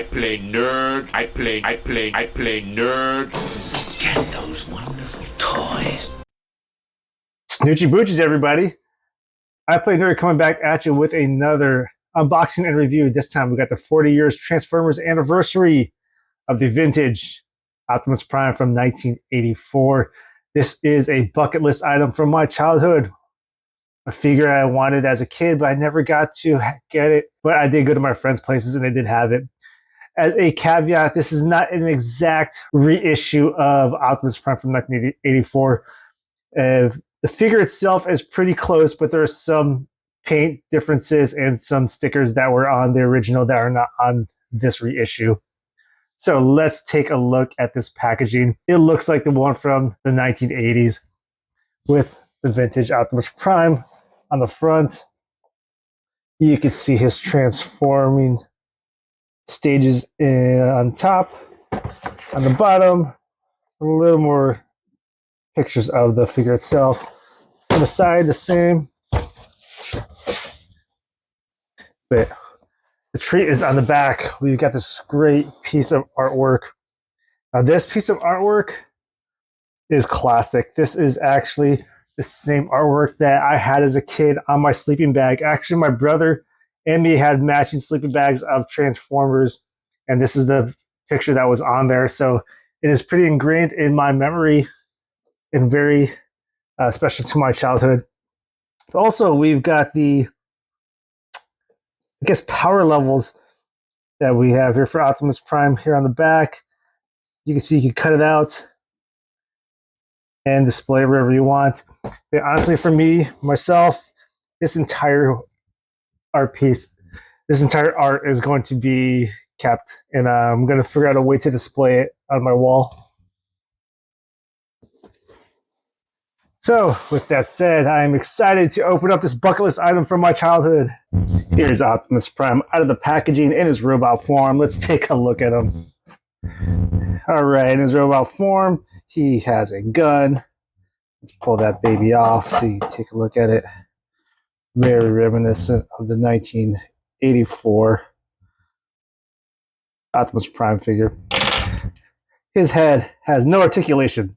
play nerd. I play nerd. Get those wonderful toys. Snoochie Boochies, everybody. I Play Nerd coming back at you with another unboxing and review. This time we got the 40 years Transformers anniversary of the vintage Optimus Prime from 1984. This is a bucket list item from my childhood. A figure I wanted as a kid, but I never got to get it. But I did go to my friends' places and they did have it. As a caveat, this is not an exact reissue of Optimus Prime from 1984. The figure itself is pretty close, but there are some paint differences and some stickers that were on the original that are not on this reissue. So let's take a look at this packaging. It looks like the one from the 1980s with the vintage Optimus Prime on the front. You can see his transforming stages on top. On the bottom, a little more pictures of the figure itself. On the side, the same. But the treat is on the back. We've got this great piece of artwork. Now, this piece of artwork is classic. This is actually the same artwork that I had as a kid on my sleeping bag. Actually, my brother and me had matching sleeping bags of Transformers, and this is the picture that was on there. So it is pretty ingrained in my memory and very special to my childhood. Also, we've got the, I guess, power levels that we have here for Optimus Prime here on the back. You can see you can cut it out and display it wherever you want. But honestly, for me, myself, this entire art piece, this entire art is going to be kept, and I'm going to figure out a way to display it on my wall. So, with that said, I am excited to open up this bucket list item from my childhood. Here's Optimus Prime out of the packaging in his robot form. Let's take a look at him. All right, in his robot form, he has a gun. Let's pull that baby off so you can take a look at it. Very reminiscent of the 1984 Optimus Prime figure. His head has no articulation.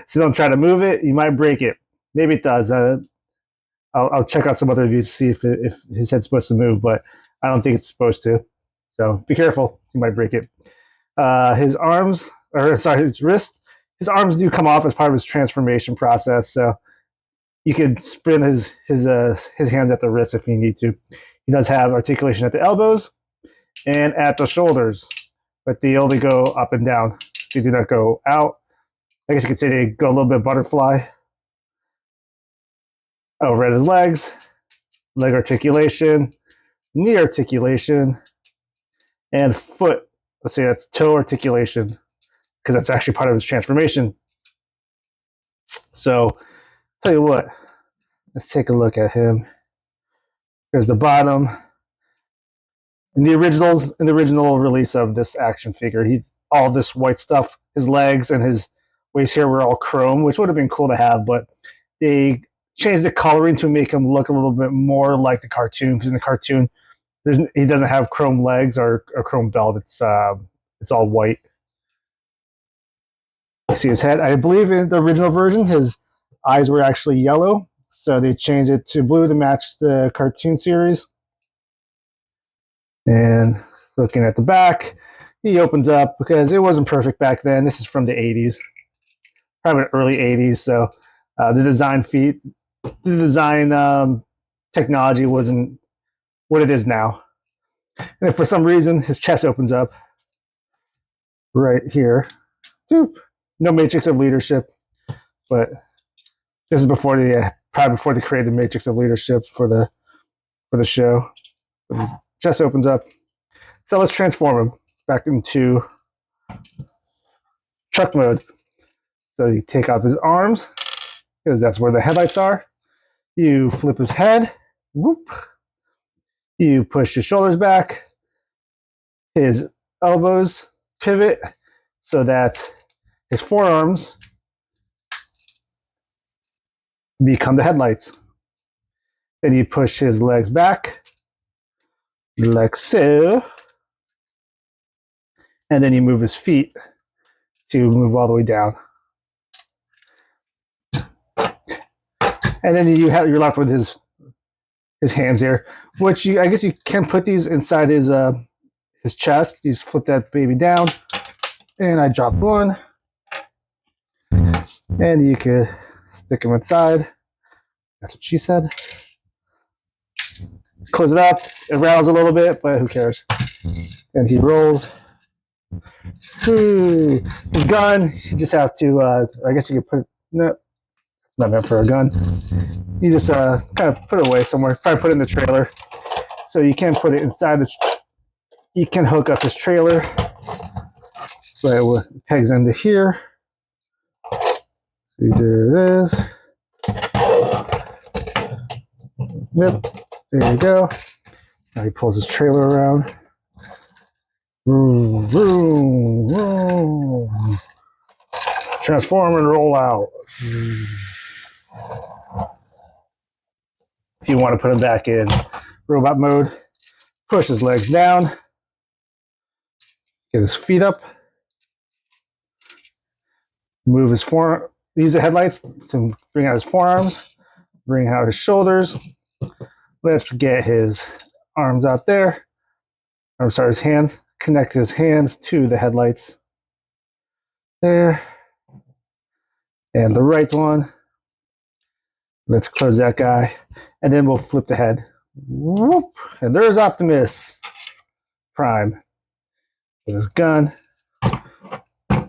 So don't try to move it. You might break it. Maybe it does. I'll check out some other reviews to see if his head's supposed to move, but I don't think it's supposed to. So be careful. You might break it. His arms, or sorry, his wrist. His arms do come off as part of his transformation process. So you could spin his hands at the wrist if you need to. He does have articulation at the elbows and at the shoulders, but they only go up and down. They do not go out. I guess you could say they go a little bit butterfly. Over at his legs, leg articulation, knee articulation, and foot. Let's say that's toe articulation, because that's actually part of his transformation. So, tell you what, let's take a look at him. There's the bottom. In the original release of this action figure, all this white stuff, his legs and his waist here were all chrome, which would have been cool to have, but they changed the coloring to make him look a little bit more like the cartoon, because in the cartoon he doesn't have chrome legs or chrome belt. It's all white. You see his head. I believe in the original version his eyes were actually yellow, so they changed it to blue to match the cartoon series. And looking at the back, he opens up because it wasn't perfect back then. This is from the 80s, probably early 80s, so the design technology wasn't what it is now. And if for some reason his chest opens up right here, doop, no matrix of leadership, but this is before probably before they created the matrix of leadership for the show. But his chest opens up. So let's transform him back into truck mode. So you take off his arms, because that's where the headlights are. You flip his head. Whoop. You push his shoulders back. His elbows pivot so that his forearms become the headlights. Then you push his legs back, like so. And then you move his feet to move all the way down. And then you're left with his hands here, which I guess you can put these inside his chest. You just flip that baby down, and I dropped one, and you could stick him inside. That's what she said. Close it up. It rattles a little bit, but who cares? And he rolls. His gun, you just have to, I guess you could put, no, it's not meant for a gun. You just kind of put it away somewhere. Probably put it in the trailer. So you can put it inside you can hook up this trailer. So it pegs into here. See, there it is. Yep, there you go. Now he pulls his trailer around. Vroom, vroom, vroom. Transform and roll out. If you want to put him back in robot mode, push his legs down, get his feet up, move his forearm, use the headlights to bring out his forearms, bring out his shoulders. Let's get his arms out there. I'm sorry, his hands. Connect his hands to the headlights. There. And the right one. Let's close that guy. And then we'll flip the head. Whoop. And there's Optimus Prime with his gun.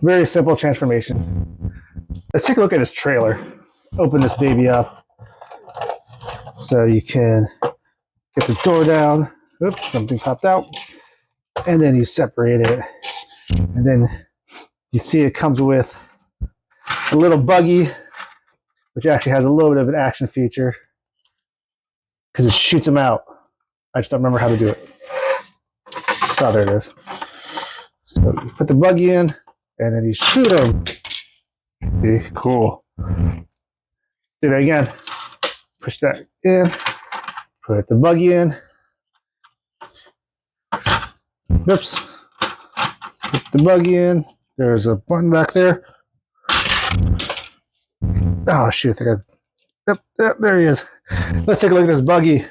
Very simple transformation. Let's take a look at his trailer. Open this baby up so you can get the door down. Oops, something popped out. And then you separate it. And then you see it comes with a little buggy, which actually has a little bit of an action feature because it shoots them out. I just don't remember how to do it. Oh, there it is. So you put the buggy in, and then you shoot them. See, cool. Do that again. Push that in. Put the buggy in. Oops. Put the buggy in. There's a button back there. Oh, shoot. Yep, there he is. Let's take a look at this buggy.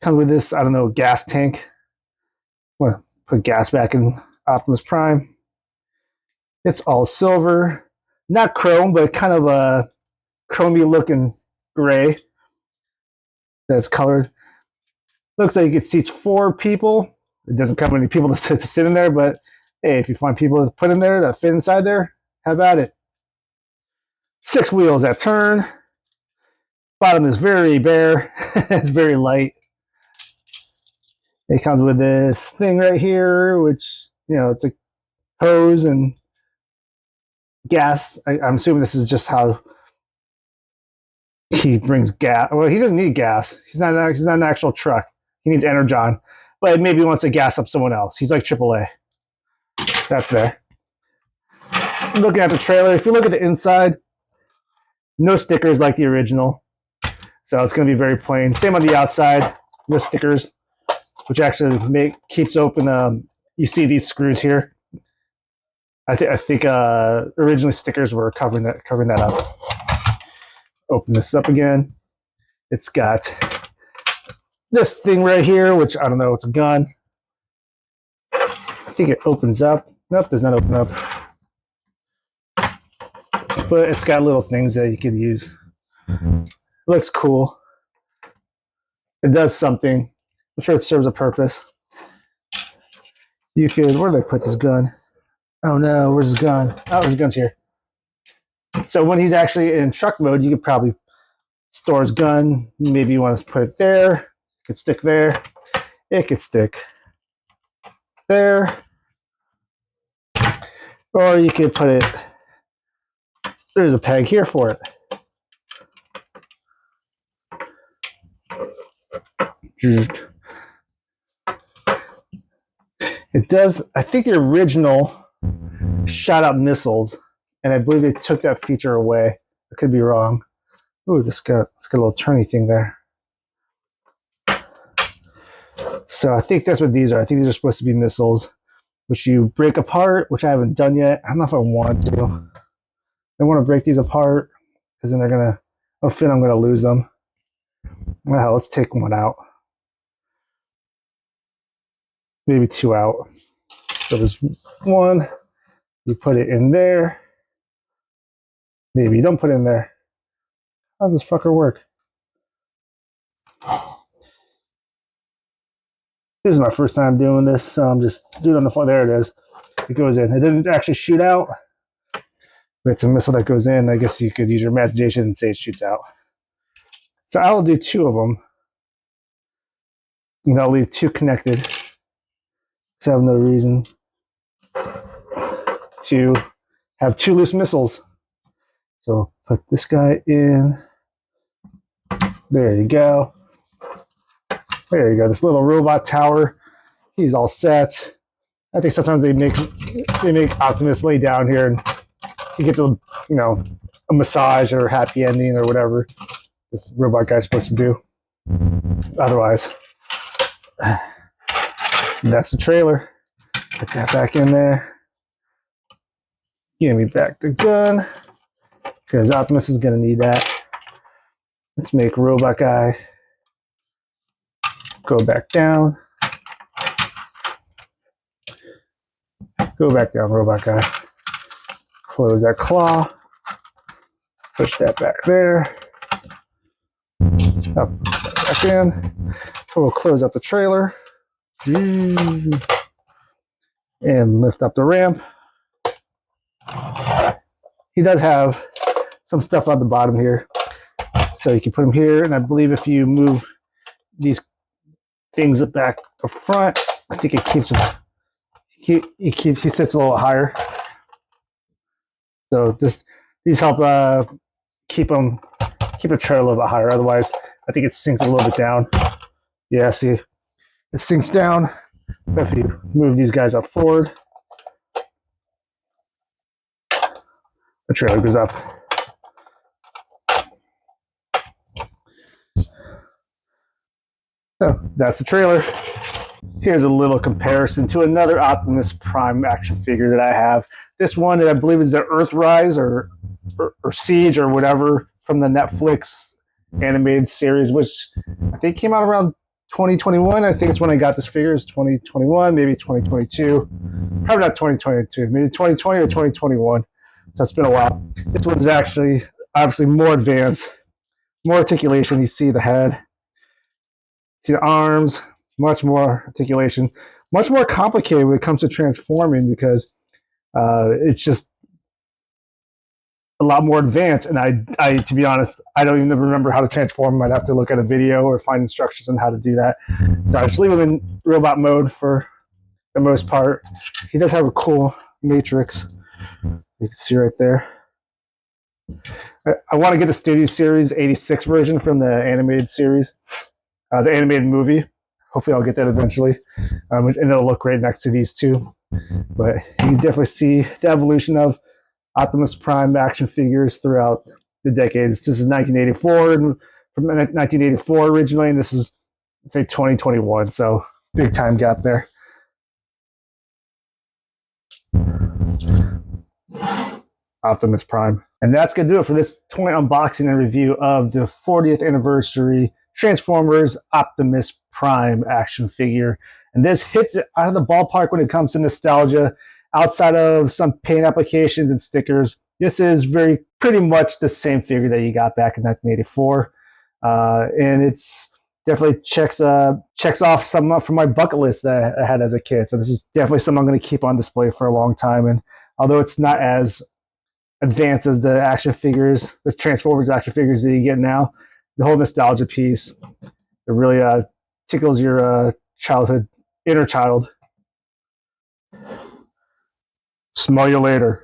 Comes with this, I don't know, gas tank. I'm going to put gas back in Optimus Prime. It's all silver. Not chrome, but kind of a chromey looking gray that's colored. Looks like it seats 4 people. It doesn't come with any people to sit in there, but hey, if you find people to put in there that fit inside there, have at it. 6 wheels that turn. Bottom is very bare. It's very light. It comes with this thing right here, which, you know, it's a hose and gas. I'm assuming this is just how he brings gas. Well, he doesn't need gas. He's not an actual truck. He needs energon, but maybe he wants to gas up someone else. He's like AAA. That's there. Looking at the trailer, if you look at the inside, no stickers like the original. So it's going to be very plain. Same on the outside, no stickers, which actually keeps open. You see these screws here. I think originally stickers were covering that up. Open this up again. It's got this thing right here, which I don't know. It's a gun. I think it opens up. Nope, does not open up. But it's got little things that you could use. It looks cool. It does something. I'm sure it serves a purpose. You could, where did I put this gun? Oh no, where's his gun? Oh, his gun's here. So when he's actually in truck mode, you could probably store his gun. Maybe you want to put it there. It could stick there. It could stick there. Or you could put it, there's a peg here for it. It does, I think the original shot out missiles, and I believe they took that feature away. I could be wrong. Ooh, it's got a little turny thing there. So I think that's what these are. I think these are supposed to be missiles. which you break apart, which I haven't done yet. I don't know if I want to. I want to break these apart because then they're gonna. I'm afraid I'm gonna lose them. Well, let's take one out. Maybe two out. So there's one. You put it in there. Maybe you don't put it in there. How does this fucker work? This is my first time doing this, so I'm just doing it on the phone. There it is. It goes in. It doesn't actually shoot out, but it's a missile that goes in. I guess you could use your imagination and say it shoots out. So I will do two of them. And I'll leave two connected. Because I have no reason to have two loose missiles. So put this guy in. There you go. There you go. This little robot tower. He's all set. I think sometimes they make Optimus lay down here and he gets a massage or a happy ending or whatever this robot guy's supposed to do. Otherwise, that's the trailer. Put that back in there. Give me back the gun because Optimus is going to need that. Let's make robot guy go back down. Go back down, robot guy. Close that claw. Push that back there. Up, back in. We'll close up the trailer. And lift up the ramp. He does have some stuff on the bottom here. So you can put him here, and I believe if you move these things back up front, I think it keeps him. He sits a little higher. So these help keep the trailer a little bit higher. Otherwise, I think it sinks a little bit down. Yeah, see, it sinks down. But if you move these guys up forward, the trailer goes up. So that's the trailer. Here's a little comparison to another Optimus Prime action figure that I have. This one that I believe is the Earthrise or Siege or whatever from the Netflix animated series, which I think came out around 2021. I think it's when I got this figure. It's 2021, maybe 2022. Probably not 2022, maybe 2020 or 2021. So it's been a while. This one's actually obviously more advanced, more articulation. You see the head, see the arms, much more articulation, much more complicated when it comes to transforming because it's just a lot more advanced. And I, to be honest, I don't even remember how to transform him. I'd have to look at a video or find instructions on how to do that. So I just leave him in robot mode for the most part. He does have a cool matrix. You can see right there. I want to get the Studio Series 86 version from the animated series, the animated movie. Hopefully I'll get that eventually. And it'll look great next to these two. But you can definitely see the evolution of Optimus Prime action figures throughout the decades. This is 1984, and from 1984 originally, and this is, say, 2021. So big time gap there. Optimus Prime. And that's going to do it for this toy unboxing and review of the 40th anniversary Transformers Optimus Prime action figure. And this hits it out of the ballpark when it comes to nostalgia. Outside of some paint applications and stickers, this is pretty much the same figure that you got back in 1984. And it's definitely checks off some from my bucket list that I had as a kid. So this is definitely something I'm going to keep on display for a long time. And although it's not as advanced as the action figures, the Transformers action figures that you get now, the whole nostalgia piece, it really tickles your childhood, inner child. Smell you later.